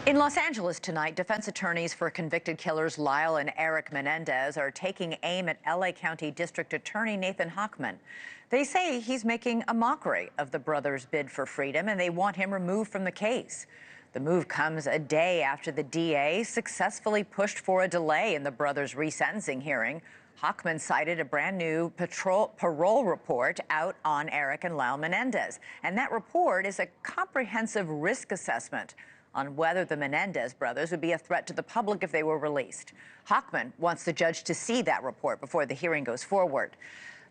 In Los Angeles tonight, defense attorneys for convicted killers Lyle and Erik Menendez are taking aim at LA County District Attorney Nathan Hochman. They say he's making a mockery of the brothers' bid for freedom, and they want him removed from the case. The move comes a day after the DA successfully pushed for a delay in the brothers' resentencing hearing. Hochman cited a brand new parole report out on Erik and Lyle Menendez. And that report is a comprehensive risk assessment on whether the Menendez brothers would be a threat to the public if they were released. Hochman wants the judge to see that report before the hearing goes forward.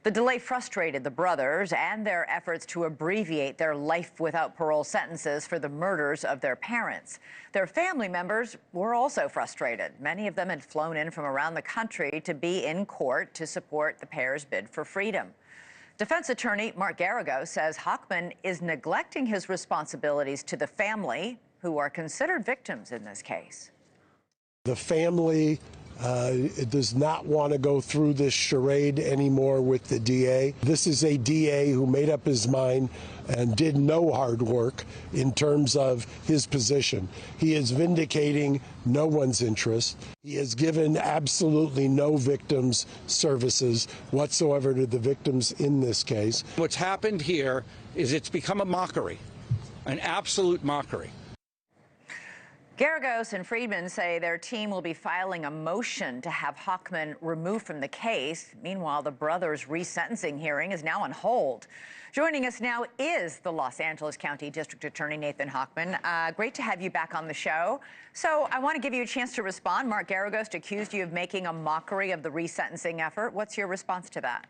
The delay frustrated the brothers and their efforts to abbreviate their life without parole sentences for the murders of their parents. Their family members were also frustrated. Many of them had flown in from around the country to be in court to support the pair's bid for freedom. Defense attorney Mark Garagos says Hochman is neglecting his responsibilities to the family, who are considered victims in this case. The family does not want to go through this charade anymore with the DA. This is a DA who made up his mind and did no hard work in terms of his position. He is vindicating no one's interest. He has given absolutely no victims services whatsoever to the victims in this case. What's happened here is it's become a mockery, an absolute mockery. Garagos and Friedman say their team will be filing a motion to have Hochman removed from the case. Meanwhile, the brothers' resentencing hearing is now on hold. Joining us now is the Los Angeles County District Attorney Nathan Hochman. Great to have you back on the show. So I want to give you a chance to respond. Mark Garagos accused you of making a mockery of the resentencing effort. What's your response to that?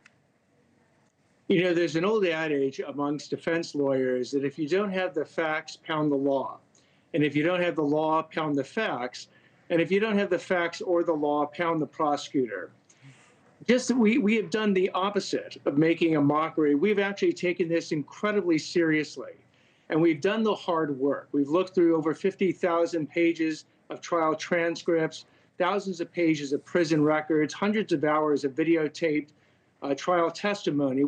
You know, there's an old adage amongst defense lawyers that if you don't have the facts, pound the law. And if you don't have the law, pound the facts. And if you don't have the facts or the law, pound the prosecutor. We have done the opposite of making a mockery. We've actually taken this incredibly seriously. And we've done the hard work. We've looked through over 50,000 pages of trial transcripts, thousands of pages of prison records, hundreds of hours of videotaped trial testimony.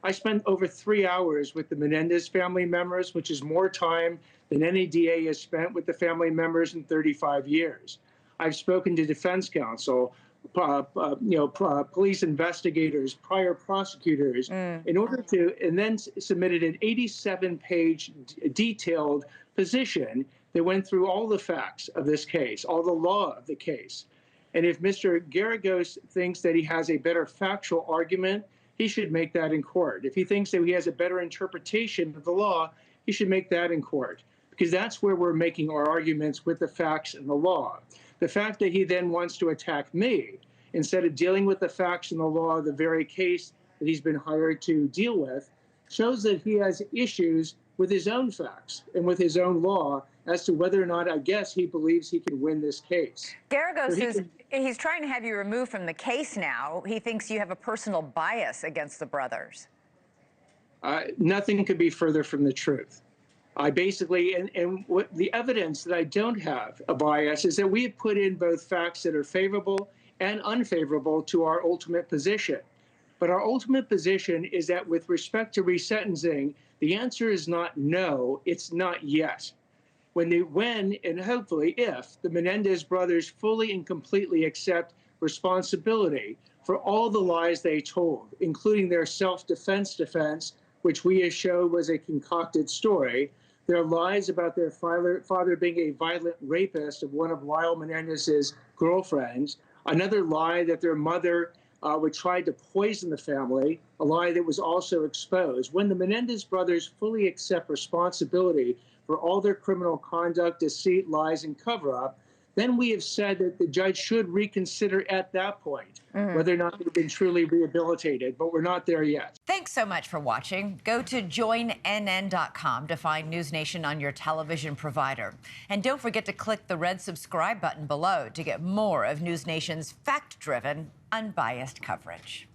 I spent over 3 hours with the Menendez family members, which is more time than any DA has spent with the family members in 35 years. I've spoken to defense counsel, police investigators, prior prosecutors, and then submitted an 87-page detailed position that went through all the facts of this case, all the law of the case. And if Mr. Garagos thinks that he has a better factual argument, he should make that in court. If he thinks that he has a better interpretation of the law, he should make that in court, because that's where we're making our arguments with the facts and the law. The fact that he then wants to attack me instead of dealing with the facts and the law of the very case that he's been hired to deal with shows that he has issues with his own facts and with his own law as to whether or not, I guess, he believes he can win this case. Garagos he's trying to have you removed from the case now. He thinks you have a personal bias against the brothers. Nothing could be further from the truth. I basically, and what the evidence that I don't have a bias is that we have put in both facts that are favorable and unfavorable to our ultimate position. But our ultimate position is that with respect to resentencing, the answer is not no, it's not yet. When and hopefully if the Menendez brothers fully and completely accept responsibility for all the lies they told, including their self-defense defense, which we have shown was a concocted story, their lies about their father being a violent rapist of one of Lyle Menendez's girlfriends, another lie that their mother would try to poison the family, a lie that was also exposed. When the Menendez brothers fully accept responsibility for all their criminal conduct, deceit, lies, and cover-up, then we have said that the judge should reconsider at that point whether or not they've been truly rehabilitated, but we're not there yet. Thanks so much for watching. Go to joinnn.com to find NewsNation on your television provider. And don't forget to click the red subscribe button below to get more of NewsNation's fact-driven, unbiased coverage.